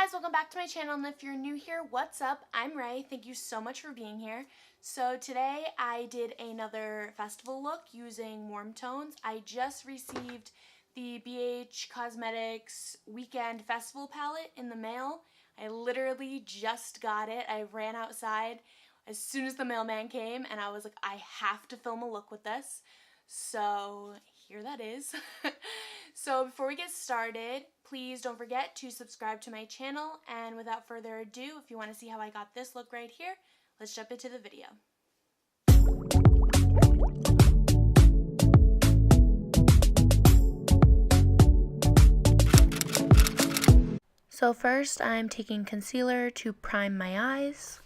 guys, welcome back to my channel, and if you're new here, what's up? I'm Ray. Thank you so much for being here. So today I did another festival look using warm tones. I just received the BH Cosmetics Weekend Festival palette in the mail. I literally just got it. I ran outside as soon as the mailman came and I was like, I have to film a look with this. So here that is. So before we get started, please don't forget to subscribe to my channel, and without further ado, if you want to see how I got this look right here, let's jump into the video. So first I'm taking concealer to prime my eyes.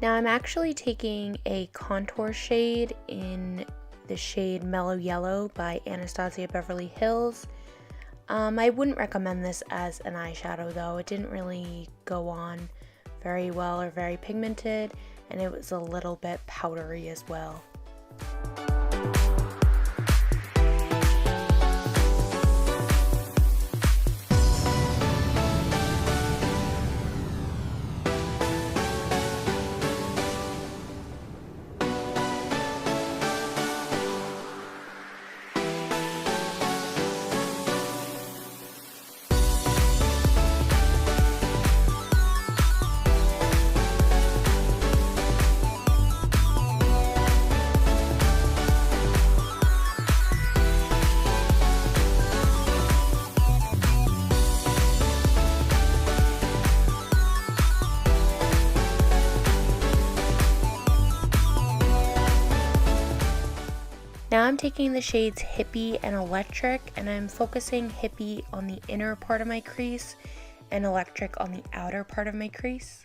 Now I'm actually taking a contour shade in the shade Mellow Yellow by Anastasia Beverly Hills. I wouldn't recommend this as an eyeshadow though. It didn't really go on very well or very pigmented, and it was a little bit powdery as well. Now I'm taking the shades Hippie and Electric, and I'm focusing Hippie on the inner part of my crease and Electric on the outer part of my crease.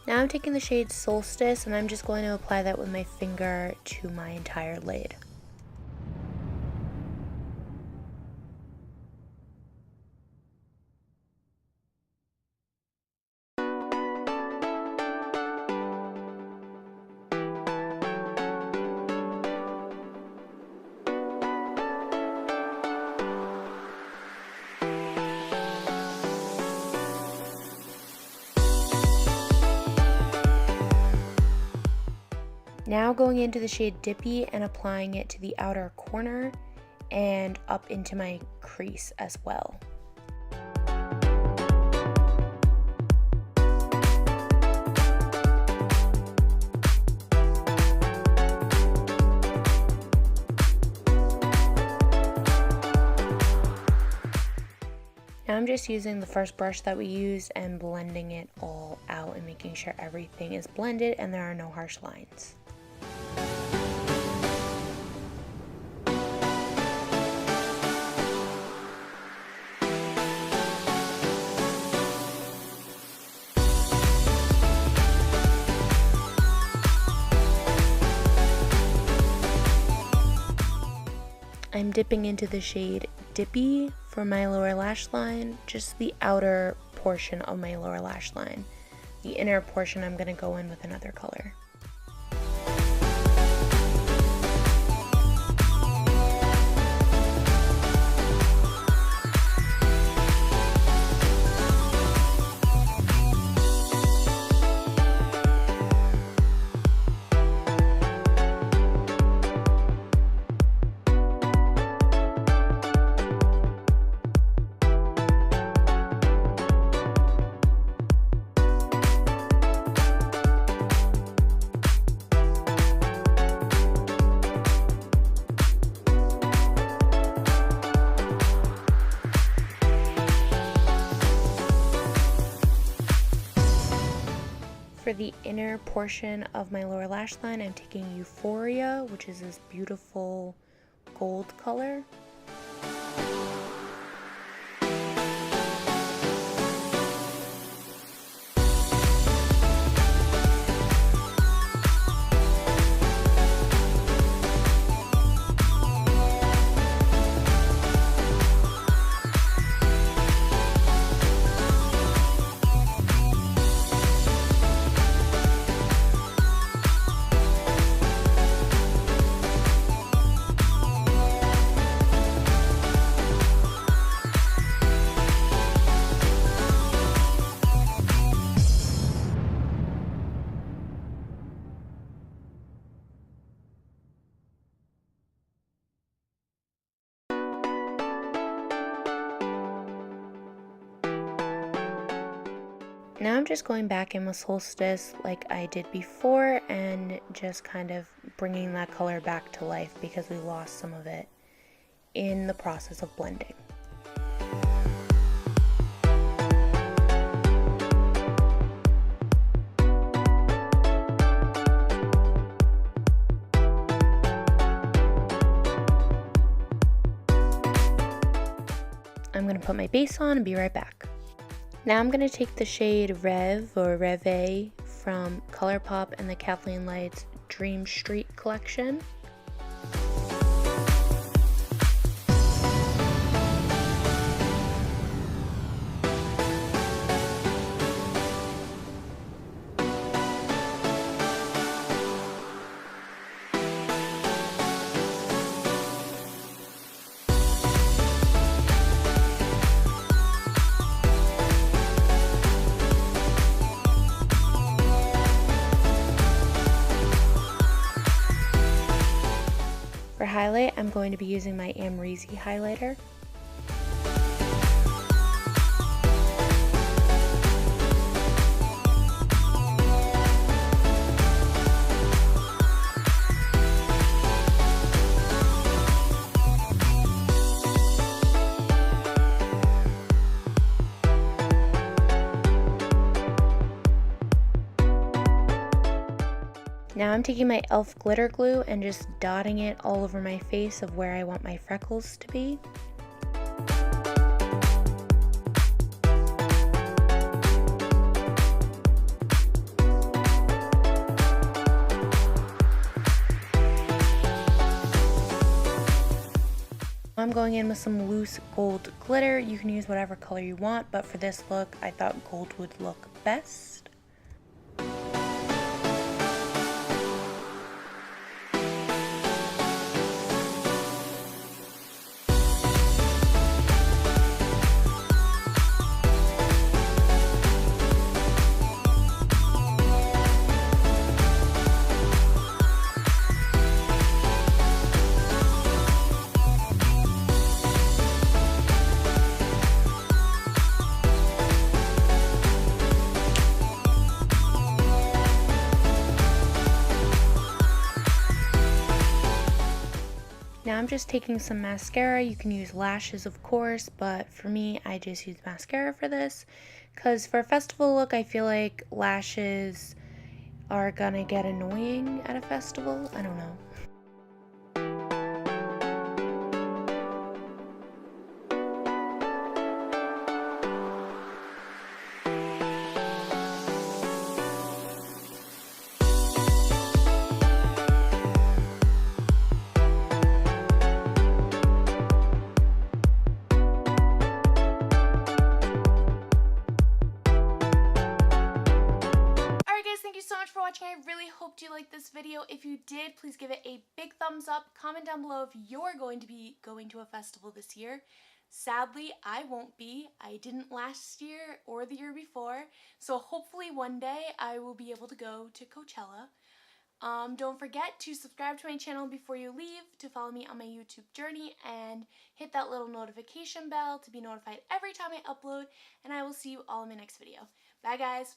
Now I'm taking the shade Solstice, and I'm just going to apply that with my finger to my entire lid. Now going into the shade Dippy and applying it to the outer corner and up into my crease as well. Now I'm just using the first brush that we used and blending it all out and making sure everything is blended and there are no harsh lines. I'm dipping into the shade Dippy for my lower lash line, just the outer portion of my lower lash line. the inner portion I'm going to go in with another color. For the inner portion of my lower lash line, I'm taking Euphoria, which is this beautiful gold color. Now I'm just going back in with Solstice like I did before and just kind of bringing that color back to life because we lost some of it in the process of blending. I'm going to put my base on and be right back. Now I'm going to take the shade Rev or Reve from ColourPop and the Kathleen Lights Dream Street collection. For highlight, I'm going to be using my Amrezy highlighter. Now I'm taking my e.l.f. glitter glue and just dotting it all over my face of where I want my freckles to be. I'm going in with some loose gold glitter. You can use whatever color you want, but for this look, I thought gold would look best. Now I'm just taking some mascara. You can use lashes, of course, but for me, I just use mascara for this because for a festival look, I feel like lashes are gonna get annoying at a festival. I don't know. really hoped you liked this video. If you did, please give it a big thumbs up. Comment down below if you're going to be going to a festival this year. Sadly, I won't be. I didn't last year or the year before, so hopefully one day I will be able to go to Coachella. Don't forget to subscribe to my channel before you leave, to follow me on my YouTube journey, and hit that little notification bell to be notified every time I upload, and I will see you all in my next video. Bye guys!